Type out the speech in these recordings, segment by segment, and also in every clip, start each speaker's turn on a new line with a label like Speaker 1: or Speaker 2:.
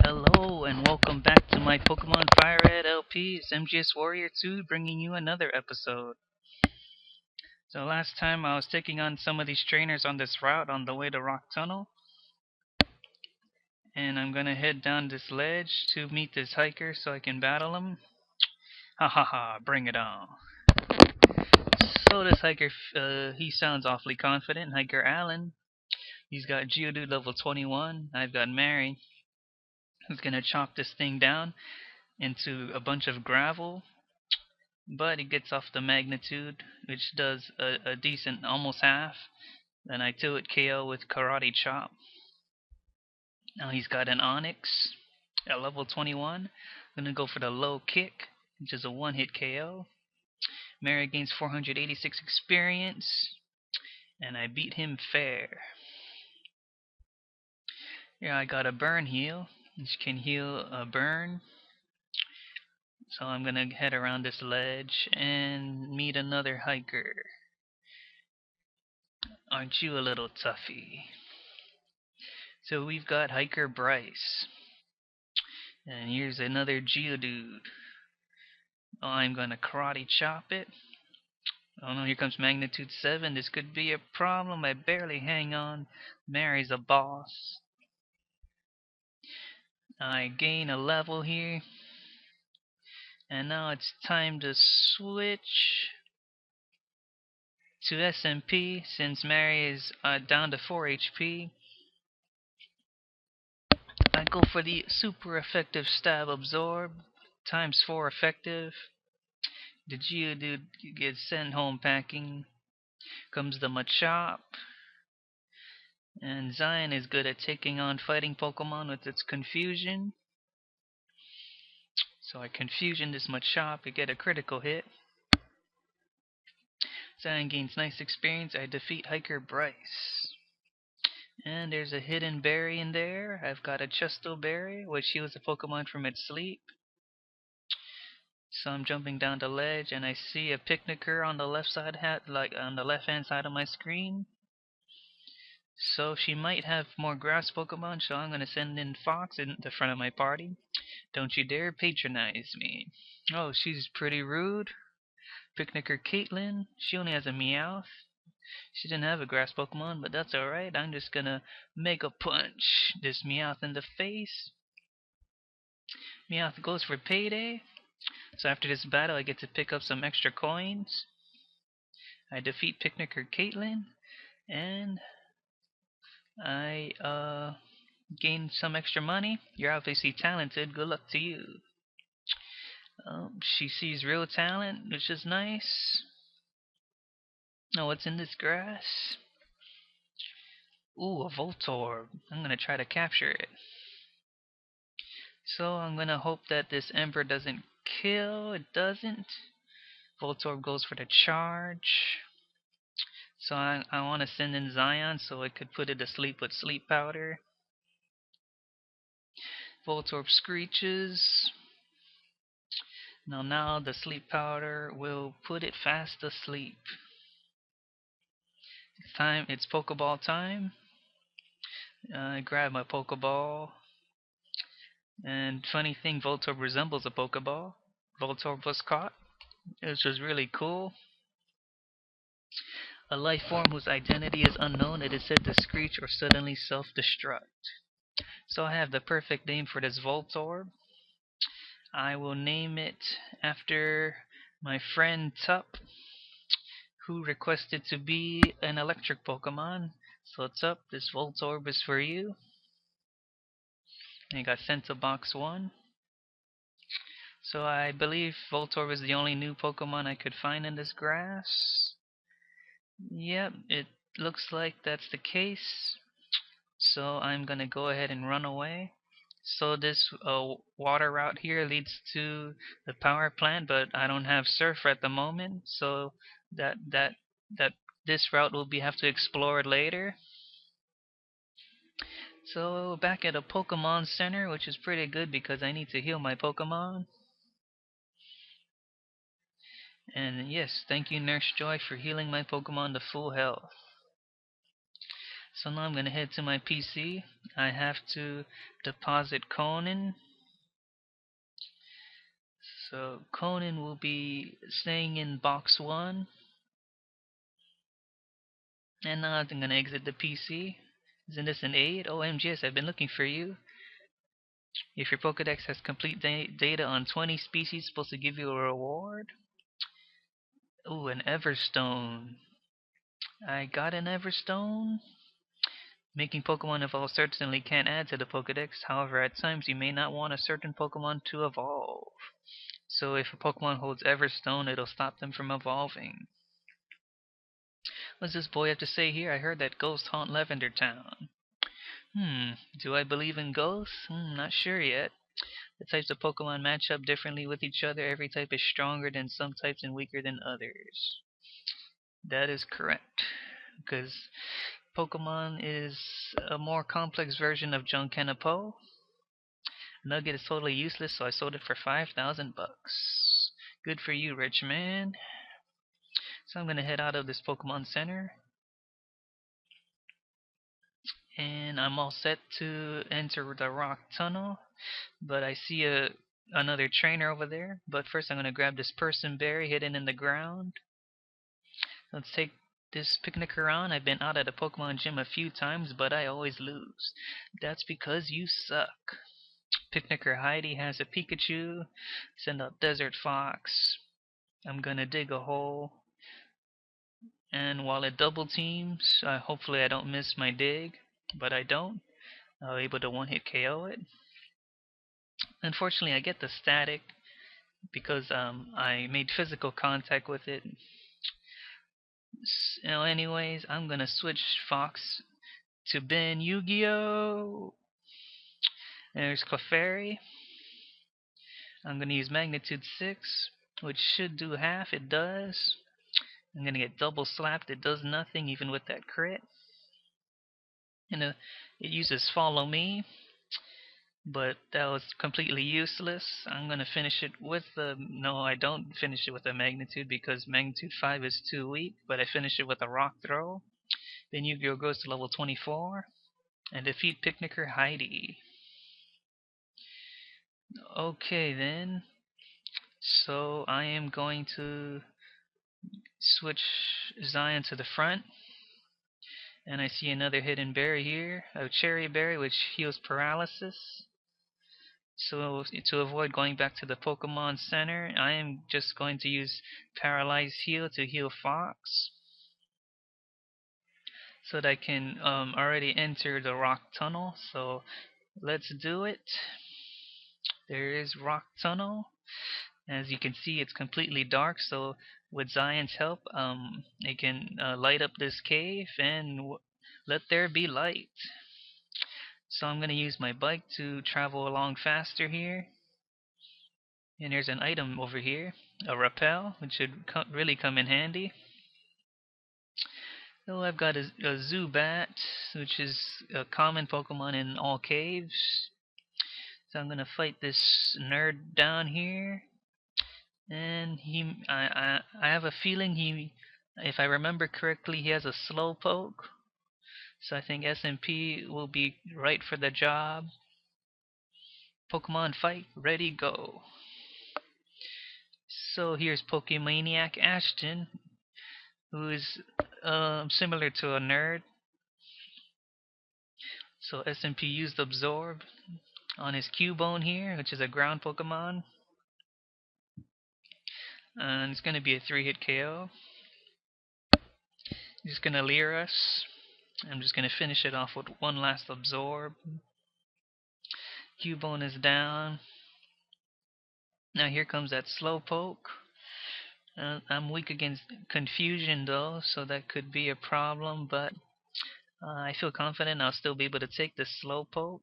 Speaker 1: Hello and welcome back to my Pokemon FireRed LP's MGS Warrior 2, bringing you another episode. So last time I was taking on some of these trainers on this route on the way to Rock Tunnel, and I'm gonna head down this ledge to meet this hiker so I can battle him. Ha ha ha, bring it on. So this hiker, he sounds awfully confident, Hiker Allen. He's got Geodude level 21, I've got Mary, who's gonna chop this thing down into a bunch of gravel, but it gets off the magnitude, which does a decent almost half. Then I 2-hit KO with Karate Chop. Now he's got an Onyx at level 21. I'm gonna go for the low kick, which is a 1-hit KO. Mary gains 486 experience, and I beat him fair. Here I got a burn heal, which can heal a burn. So I'm gonna head around this ledge and meet another hiker. Aren't you a little toughy? So we've got Hiker Bryce. And here's another Geodude. Oh, I'm gonna Karate Chop it. Oh no, here comes Magnitude 7. This could be a problem. I barely hang on. Mary's a boss. I gain a level here. And now it's time to switch to SMP since Mary is down to 4 HP. I go for the super effective Stab Absorb, times 4 effective. The Geodude gets sent home packing. Comes the Machop. And Zion is good at taking on fighting Pokemon with its confusion. So I confusion this Machop to get a critical hit. Zion gains nice experience. I defeat Hiker Bryce. And there's a hidden berry in there. I've got a Chesto Berry, which heals a Pokemon from its sleep. So I'm jumping down the ledge and I see a Picnicker on the left side, like on the left hand side of my screen. So she might have more grass Pokemon, so I'm gonna send in Fox in the front of my party. Don't you dare patronize me. Oh, she's pretty rude. Picnicker Caitlin, she only has a Meowth. She didn't have a grass Pokemon, but that's alright. I'm just gonna Mega Punch this Meowth in the face. Meowth goes for payday. So after this battle, I get to pick up some extra coins. I defeat Picnicker Caitlin, and I gain some extra money. You're obviously talented. Good luck to you. She sees real talent, which is nice. Oh, what's in this grass? Ooh, a Voltorb. I'm gonna try to capture it. So I'm gonna hope that this Ember doesn't kill. It doesn't. Voltorb goes for the charge. So I want to send in Zion so I could put it to sleep with Sleep Powder. Voltorb screeches. Now the Sleep Powder will put it fast asleep. It's Pokeball time. I grab my Pokeball. And funny thing, Voltorb resembles a Pokeball. Voltorb was caught, which was really cool. A life form whose identity is unknown, it is said to screech or suddenly self-destruct. So I have the perfect name for this Voltorb. I will name it after my friend Tup, who requested to be an electric Pokemon. So Tup, this Voltorb is for you. And it got sent to box 1. So I believe Voltorb is the only new Pokemon I could find in this grass. Yep, it looks like that's the case. So I'm gonna go ahead and run away. So this water route here leads to the power plant, but I don't have Surfer at the moment, so that this route will have to explore later. So back at a Pokemon Center, which is pretty good because I need to heal my Pokemon. And yes, thank you Nurse Joy for healing my Pokemon to full health. So now I'm going to head to my PC. I have to deposit Conan. So Conan will be staying in box 1. And now I'm going to exit the PC. Isn't this an aid? Oh, MGS, I've been looking for you. If your Pokedex has complete data on 20 species, it's supposed to give you a reward. Ooh, an Everstone. I got an Everstone. Making Pokemon evolve certainly can add to the Pokedex. However, at times you may not want a certain Pokemon to evolve. So if a Pokemon holds Everstone, it'll stop them from evolving. What's this boy have to say here? I heard that ghosts haunt Lavender Town. Do I believe in ghosts? Not sure yet. The types of Pokemon match up differently with each other. Every type is stronger than some types and weaker than others. That is correct. Because Pokemon is a more complex version of Junkenpo. Nugget is totally useless, so I sold it for 5,000 bucks. Good for you, rich man. So I'm gonna head out of this Pokemon Center. And I'm all set to enter the rock tunnel. But I see another trainer over there. But first I'm gonna grab this person berry hidden in the ground. Let's take this picnic around. I've been out at the Pokemon gym a few times, but I always lose. That's because you suck. Picnicker Heidi has a Pikachu. Send out Desert Fox. I'm gonna dig a hole. And while it double teams, hopefully I don't miss my dig. But I don't. I'm able to one hit KO it. Unfortunately, I get the static because I made physical contact with it. So anyways, I'm gonna switch Fox to Ben Yu-Gi-Oh! There's Clefairy. I'm gonna use Magnitude 6, which should do half. It does. I'm gonna get double slapped. It does nothing even with that crit. And it uses Follow Me, but that was completely useless. I'm gonna finish it with the... No, I don't finish it with a Magnitude because Magnitude 5 is too weak, but I finish it with a Rock Throw. Then Yu-Gi-Oh! Goes to level 24 and defeat Picnicker Heidi. Okay then, so I am going to switch Zion to the front. And I see another hidden berry here, a cherry berry which heals paralysis. So to avoid going back to the Pokemon Center, I am just going to use Paralyze Heal to heal Fox. So that I can already enter the rock tunnel. So let's do it. There is rock tunnel. As you can see, it's completely dark, so with Zion's help, it can light up this cave and let there be light. So I'm going to use my bike to travel along faster here. And there's an item over here, a rappel, which should really come in handy. So I've got a Zubat, which is a common Pokemon in all caves. So I'm going to fight this nerd down here. And I have a feeling if I remember correctly, he has a Slowpoke. So I think SMP will be right for the job. Pokemon fight, ready, go. So here's Pokemaniac Ashton, who is similar to a nerd. So SMP used Absorb on his Cubone here, which is a ground Pokemon. And it's going to be a 3-hit KO. He's going to Leer us. I'm just going to finish it off with one last Absorb. Cubone is down. Now here comes that Slowpoke. I'm weak against Confusion though, so that could be a problem, but I feel confident I'll still be able to take this Slowpoke.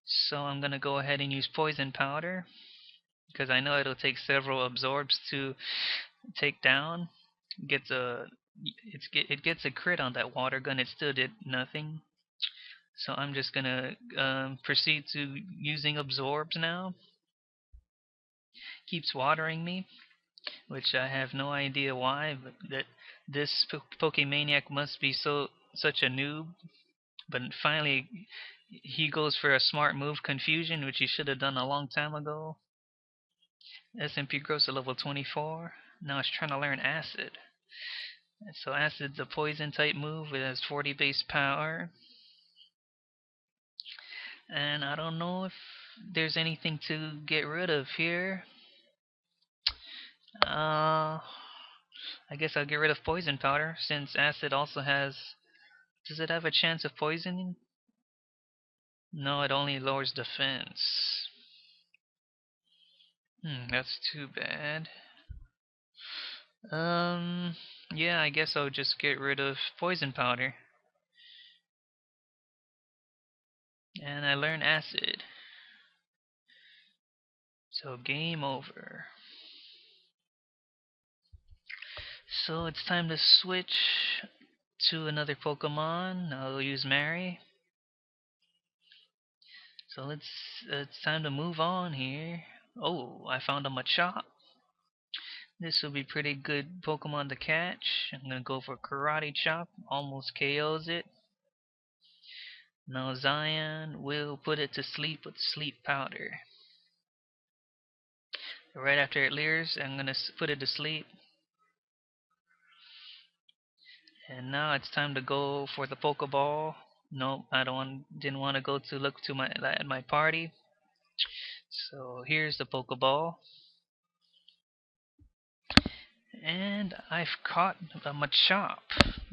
Speaker 1: So I'm going to go ahead and use Poison Powder, because I know it'll take several Absorbs to take down. It gets a crit on that water gun. It still did nothing. So I'm just going to proceed to using Absorbs now. Keeps watering me, which I have no idea why, but that this Pokemaniac must be so such a noob. But finally, he goes for a smart move, Confusion, which he should have done a long time ago. SMP grows to level 24. Now it's trying to learn Acid. So Acid's a poison type move. It has 40 base power. And I don't know if there's anything to get rid of here. I guess I'll get rid of Poison Powder since Acid also has. Does it have a chance of poisoning? No, it only lowers defense. That's too bad. Yeah, I guess I'll just get rid of Poison Powder. And I learn Acid. So game over. So it's time to switch to another Pokemon. I'll use Mary. So it's time to move on here. Oh, I found a Machop. This will be pretty good Pokemon to catch. I'm gonna go for Karate Chop. Almost KOs it. Now Zion will put it to sleep with Sleep Powder. Right after it leers, I'm gonna put it to sleep. And now it's time to go for the Pokeball. Nope, didn't want to go to look to my party. So here's the Pokeball. And I've caught a Machop,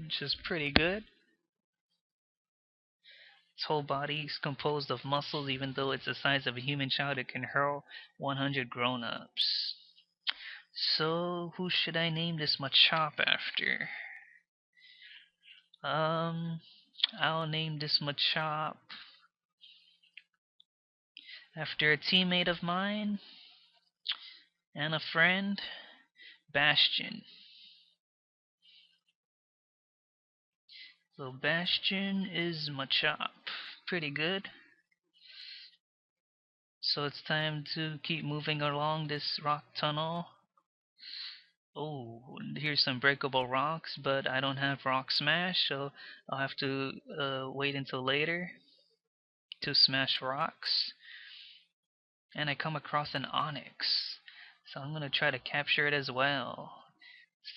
Speaker 1: which is pretty good. Its whole body is composed of muscles. Even though it's the size of a human child, it can hurl 100 grown-ups. So who should I name this Machop after? I'll name this Machop after a teammate of mine and a friend, Bastion. So Bastion is Machop. Pretty good. So it's time to keep moving along this rock tunnel. Oh, here's some breakable rocks, but I don't have Rock Smash, so I'll have to wait until later to smash rocks. And I come across an Onyx, so I'm going to try to capture it as well.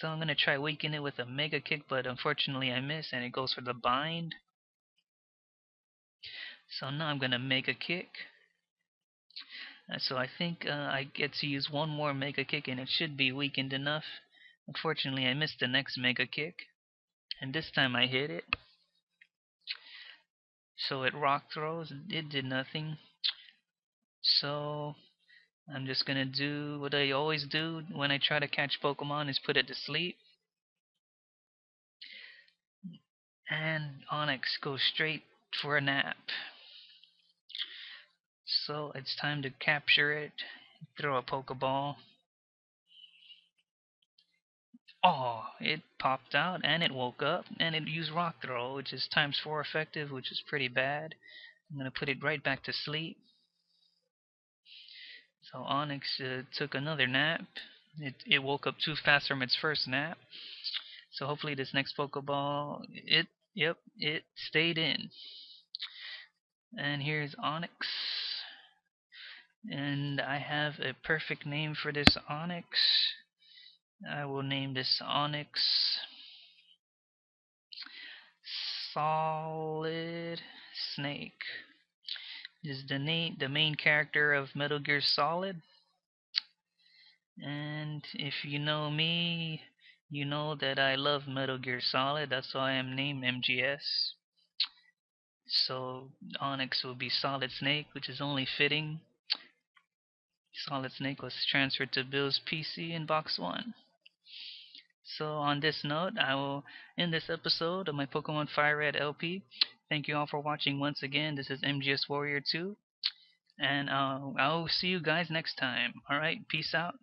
Speaker 1: So I'm going to try weakening it with a Mega Kick, but unfortunately I miss, and it goes for the bind. So now I'm going to Mega Kick. So I think I get to use one more Mega Kick, and it should be weakened enough. Unfortunately, I missed the next Mega Kick, and this time I hit it. So it rock throws. It did nothing. So I'm just gonna do what I always do when I try to catch Pokemon, is put it to sleep. And Onyx goes straight for a nap. So it's time to capture it. Throw a Pokeball. Oh, it popped out and it woke up and it used Rock Throw, which is ×4 effective, which is pretty bad. I'm going to put it right back to sleep. So Onyx took another nap. It woke up too fast from its first nap. So hopefully this next Pokeball, it stayed in. And here's Onyx. And I have a perfect name for this Onyx. I will name this Onyx Solid Snake. This is the main character of Metal Gear Solid. And if you know me, you know that I love Metal Gear Solid. That's why I'm named MGS. So Onyx will be Solid Snake, which is only fitting. Solid Snake was transferred to Bill's PC in Box 1. So on this note, I will end this episode of my Pokemon FireRed LP. Thank you all for watching once again. This is MGS Warrior 2. And I'll see you guys next time. Alright, peace out.